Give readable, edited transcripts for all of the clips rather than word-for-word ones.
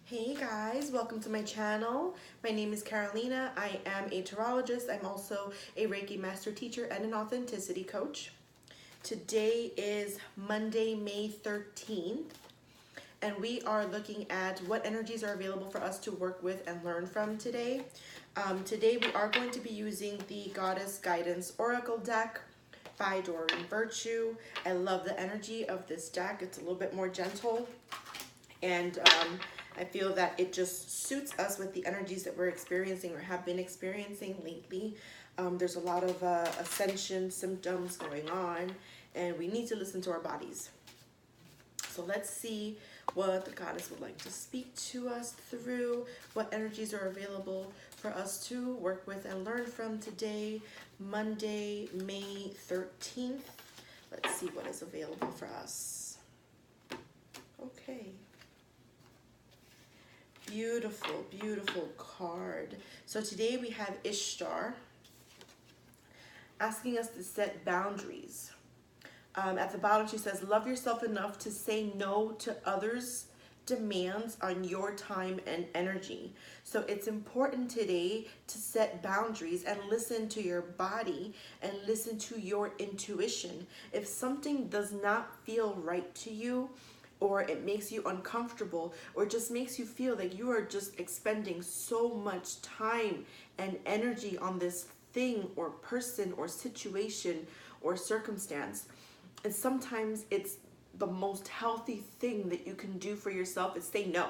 Hey guys, welcome to my channel. My name is Carolina. I am a tarologist. I'm also a Reiki master teacher and an authenticity coach. Today is Monday, May 13th, and we are looking at what energies are available for us to work with and learn from today. Today we are going to be using the Goddess Guidance Oracle deck by Doreen Virtue. I love the energy of this deck. It's a little bit more gentle, and I feel that it just suits us with the energies that we're experiencing or have been experiencing lately. There's a lot of ascension symptoms going on, and we need to listen to our bodies. So let's see what the goddess would like to speak to us through, what energies are available for us to work with and learn from today, Monday, May 13th. Let's see what is available for us. Okay. Beautiful, beautiful card. So today we have Ishtar asking us to set boundaries. At the bottom she says, love yourself enough to say no to others' demands on your time and energy. So it's important today to set boundaries and listen to your body and listen to your intuition. If something does not feel right to you, or it makes you uncomfortable, or just makes you feel like you are just expending so much time and energy on this thing or person or situation or circumstance, and sometimes it's the most healthy thing that you can do for yourself is say no.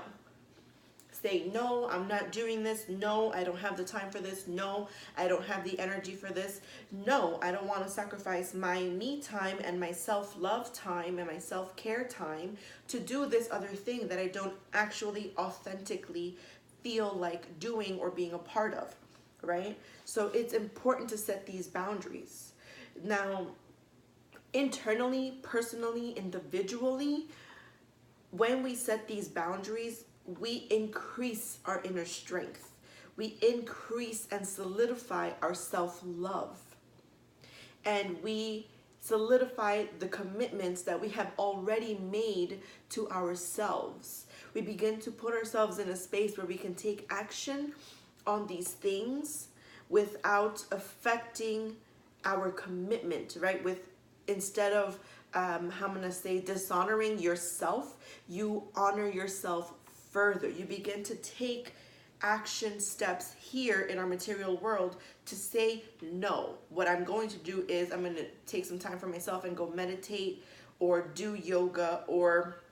Say, no, I'm not doing this. No, I don't have the time for this. No, I don't have the energy for this. No, I don't want to sacrifice my me time and my self-love time and my self-care time to do this other thing that I don't actually authentically feel like doing or being a part of, right? So it's important to set these boundaries. Now, internally, personally, individually, when we set these boundaries, we increase our inner strength. We increase and solidify our self-love. And we solidify the commitments that we have already made to ourselves. We begin to put ourselves in a space where we can take action on these things without affecting our commitment, right? Instead of I'm gonna say dishonoring yourself, you honor yourself further. You begin to take action steps here in our material world to say no. What I'm going to do is I'm going to take some time for myself and go meditate or do yoga or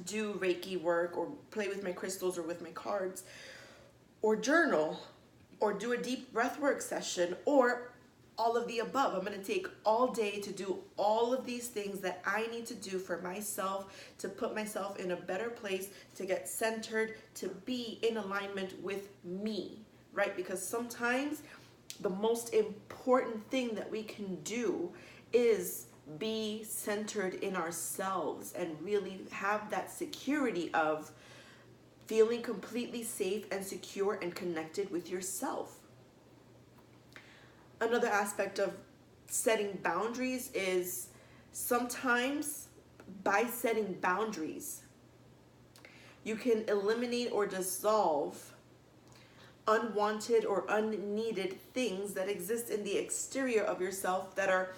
do Reiki work or play with my crystals or with my cards or journal or do a deep breathwork session or all of the above. I'm going to take all day to do all of these things that I need to do for myself, to put myself in a better place, to get centered, to be in alignment with me, right? Because sometimes the most important thing that we can do is be centered in ourselves and really have that security of feeling completely safe and secure and connected with yourself. Another aspect of setting boundaries is sometimes by setting boundaries, you can eliminate or dissolve unwanted or unneeded things that exist in the exterior of yourself that are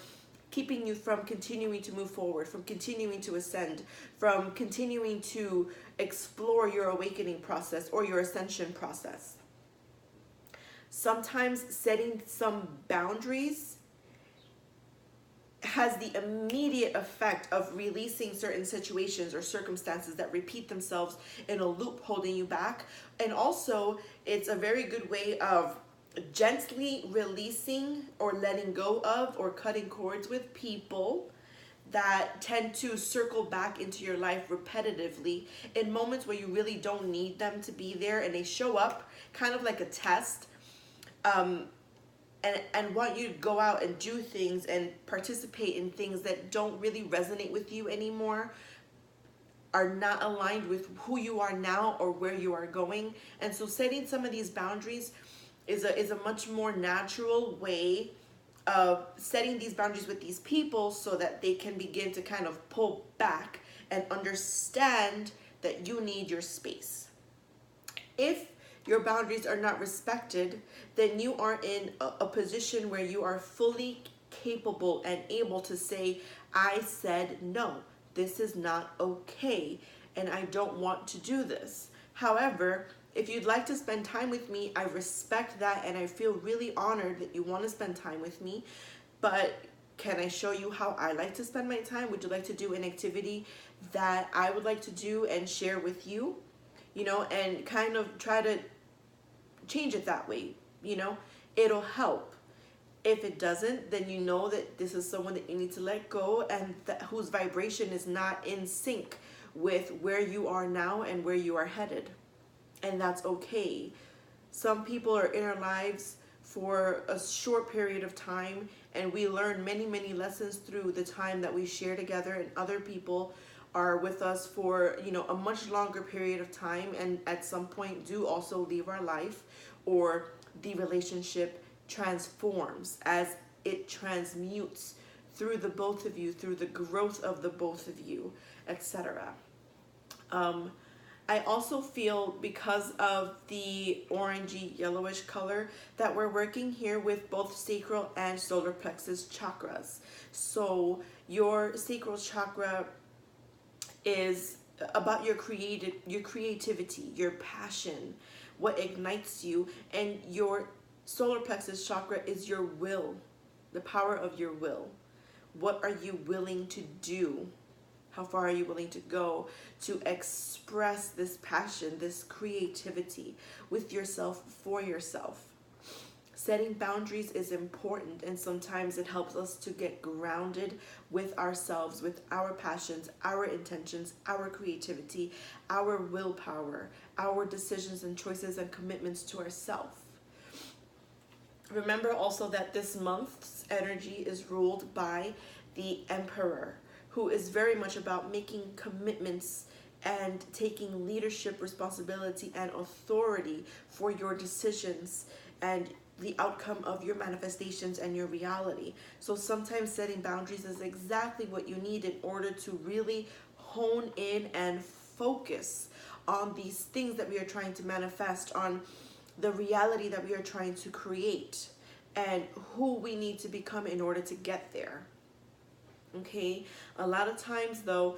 keeping you from continuing to move forward, from continuing to ascend, from continuing to explore your awakening process or your ascension process. Sometimes setting some boundaries has the immediate effect of releasing certain situations or circumstances that repeat themselves in a loop, holding you back. And also, it's a very good way of gently releasing or letting go of or cutting cords with people that tend to circle back into your life repetitively in moments where you really don't need them to be there, and they show up kind of like a test. And want you to go out and do things and participate in things that don't really resonate with you anymore, are not aligned with who you are now or where you are going. And so setting some of these boundaries is a much more natural way of setting these boundaries with these people so that they can begin to kind of pull back and understand that you need your space. If your boundaries are not respected, then you are in a position where you are fully capable and able to say, I said no, this is not okay, and I don't want to do this. However, if you'd like to spend time with me, I respect that, and I feel really honored that you want to spend time with me. But can I show you how I like to spend my time? Would you like to do an activity that I would like to do and share with you? And kind of try to change it that way. It'll help. If it doesn't, then you know that this is someone that you need to let go, and whose vibration is not in sync with where you are now and where you are headed. And that's okay. Some people are in our lives for a short period of time, and we learn many, many lessons through the time that we share together, and other people are with us for a much longer period of time, and at some point do also leave our life, or the relationship transforms as it transmutes through the both of you, through the growth of the both of you, etc. I also feel, because of the orangey yellowish color, that we're working here with both sacral and solar plexus chakras. So your sacral chakra is about your creativity, your passion, what ignites you, and your solar plexus chakra is your will, the power of your will. What are you willing to do? How far are you willing to go to express this passion, this creativity with yourself, for yourself? Setting boundaries is important, and sometimes it helps us to get grounded with ourselves, with our passions, our intentions, our creativity, our willpower, our decisions and choices and commitments to ourselves. Remember also that this month's energy is ruled by the Emperor, who is very much about making commitments and taking leadership responsibility and authority for your decisions and the outcome of your manifestations and your reality. So sometimes setting boundaries is exactly what you need in order to really hone in and focus on these things that we are trying to manifest, on the reality that we are trying to create, and who we need to become in order to get there. Okay, a lot of times though,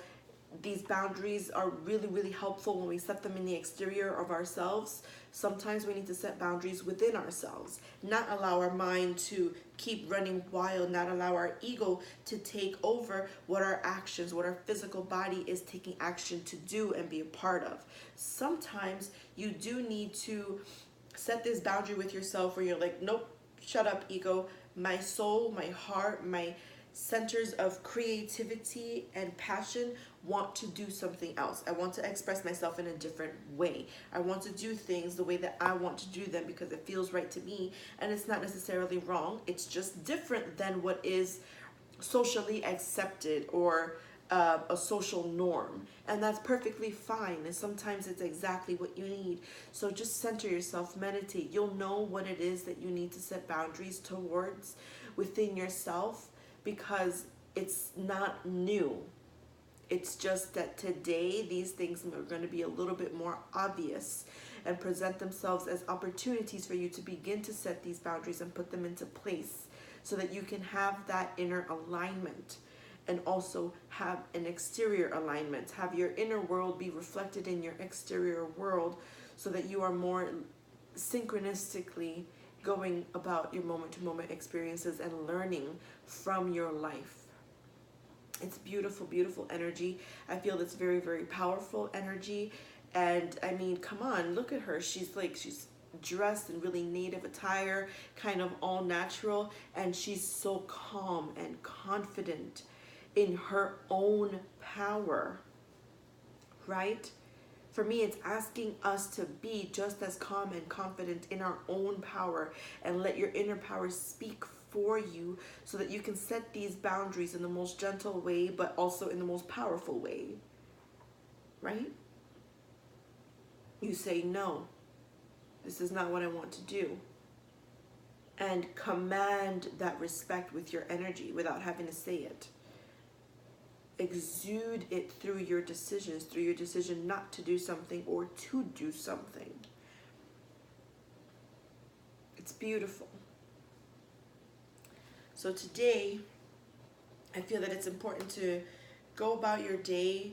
these boundaries are really, really helpful when we set them in the exterior of ourselves. Sometimes we need to set boundaries within ourselves, not allow our mind to keep running wild, not allow our ego to take over what our actions, what our physical body is taking action to do and be a part of. Sometimes you do need to set this boundary with yourself where you're like, nope, shut up, ego. My soul, my heart, my centers of creativity and passion want to do something else. I want to express myself in a different way. I want to do things the way that I want to do them because it feels right to me, and it's not necessarily wrong. It's just different than what is socially accepted or a social norm, and that's perfectly fine, and sometimes it's exactly what you need. So just center yourself, meditate. You'll know what it is that you need to set boundaries towards within yourself, because it's not new. It's just that today these things are going to be a little bit more obvious and present themselves as opportunities for you to begin to set these boundaries and put them into place so that you can have that inner alignment and also have an exterior alignment. Have your inner world be reflected in your exterior world so that you are more synchronistically going about your moment-to-moment experiences and learning from your life. It's beautiful, beautiful energy. I feel it's very, very powerful energy. And I mean, come on, look at her. She's dressed in really native attire, kind of all natural, and she's so calm and confident in her own power, right? For me, it's asking us to be just as calm and confident in our own power, and let your inner power speak for you so that you can set these boundaries in the most gentle way, but also in the most powerful way, right? You say, no, this is not what I want to do. And command that respect with your energy without having to say it. Exude it through your decisions, through your decision not to do something or to do something, It's beautiful. So today, I feel that it's important to go about your day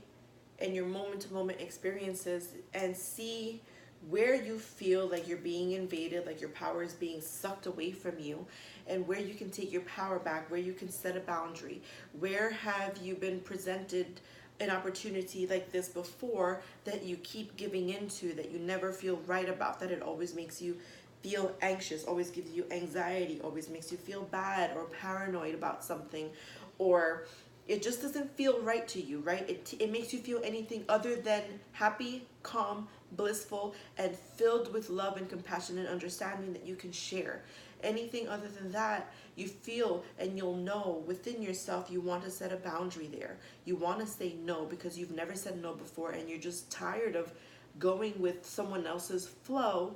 and your moment-to-moment experiences and see where you feel like you're being invaded, like your power is being sucked away from you, and where you can take your power back, where you can set a boundary. Where have you been presented an opportunity like this before that you keep giving into, that you never feel right about, that it always makes you feel anxious, always gives you anxiety, always makes you feel bad or paranoid about something, or it just doesn't feel right to you, right? It makes you feel anything other than happy, calm, blissful, and filled with love and compassion and understanding that you can share. Anything other than that, you feel and you'll know within yourself you want to set a boundary there. You want to say no because you've never said no before and you're just tired of going with someone else's flow,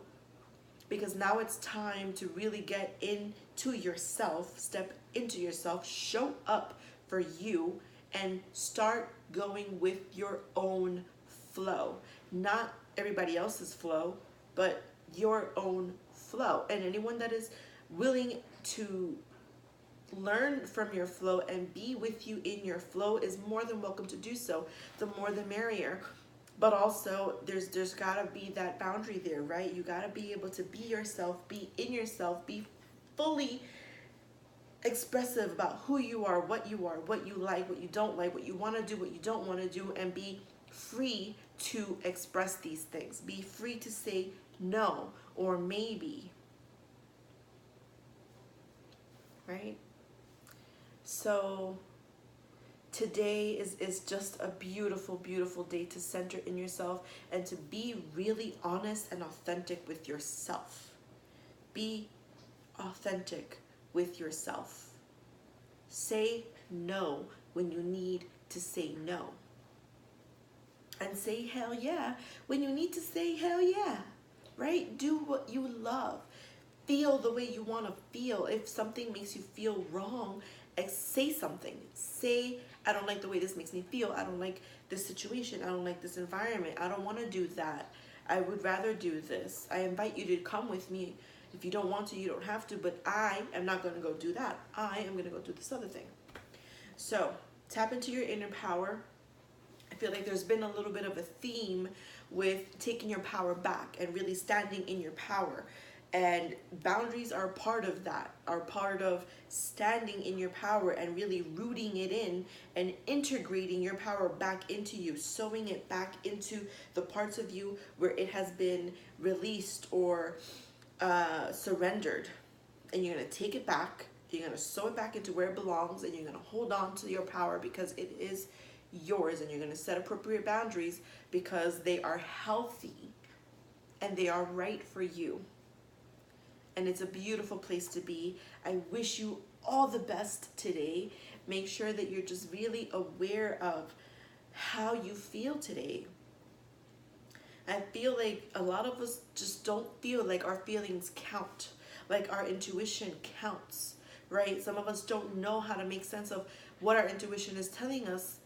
because now it's time to really get into yourself, step into yourself, show up for you, and start going with your own flow. Not everybody else's flow, but your own flow. And anyone that is willing to learn from your flow and be with you in your flow is more than welcome to do so. The more the merrier. But also there's gotta be that boundary there, right? You gotta be able to be yourself, be in yourself, be fully expressive about who you are, what you like, what you don't like, what you want to do, what you don't want to do, and be free to express these things. Be free to say no or maybe, right? So today is just a beautiful, beautiful day to center in yourself and to be really honest and authentic with yourself. Be authentic with yourself. Say no when you need to say no. And say hell yeah when you need to say hell yeah, right? Do what you love. Feel the way you want to feel. If something makes you feel wrong, say something. Say, I don't like the way this makes me feel. I don't like this situation. I don't like this environment. I don't want to do that. I would rather do this. I invite you to come with me. If you don't want to, you don't have to, but I am not going to go do that. I am going to go do this other thing. So tap into your inner power. I feel like there's been a little bit of a theme with taking your power back and really standing in your power. And boundaries are part of that, are part of standing in your power and really rooting it in and integrating your power back into you, sewing it back into the parts of you where it has been released or surrendered. And you're going to take it back, you're going to sew it back into where it belongs, and you're going to hold on to your power because it is yours, and you're going to set appropriate boundaries because they are healthy and they are right for you. And it's a beautiful place to be. I wish you all the best today. Make sure that you're just really aware of how you feel today. I feel like a lot of us just don't feel like our feelings count, like our intuition counts, right? Some of us don't know how to make sense of what our intuition is telling us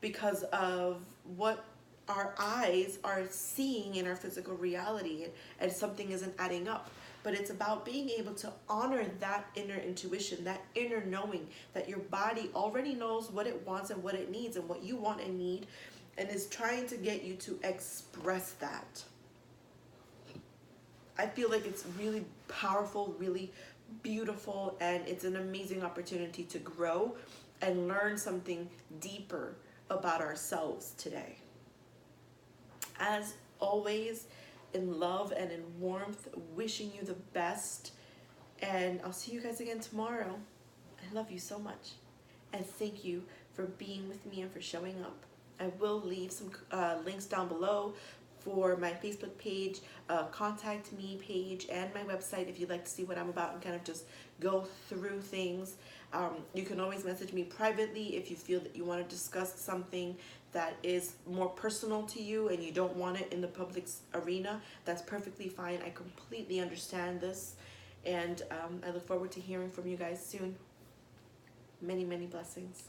because of what our eyes are seeing in our physical reality, and something isn't adding up. But it's about being able to honor that inner intuition, that inner knowing that your body already knows what it wants and what it needs and what you want and need, and is trying to get you to express that. I feel like it's really powerful, really beautiful, and it's an amazing opportunity to grow and learn something deeper about ourselves today. As always, in love and in warmth, wishing you the best, and I'll see you guys again tomorrow. I love you so much, and thank you for being with me and for showing up. I will leave some links down below for my Facebook page, contact me page, and my website if you'd like to see what I'm about and kind of just go through things. You can always message me privately if you feel that you want to discuss something that is more personal to you and you don't want it in the public arena. That's perfectly fine. I completely understand this, and I look forward to hearing from you guys soon. Many, many blessings.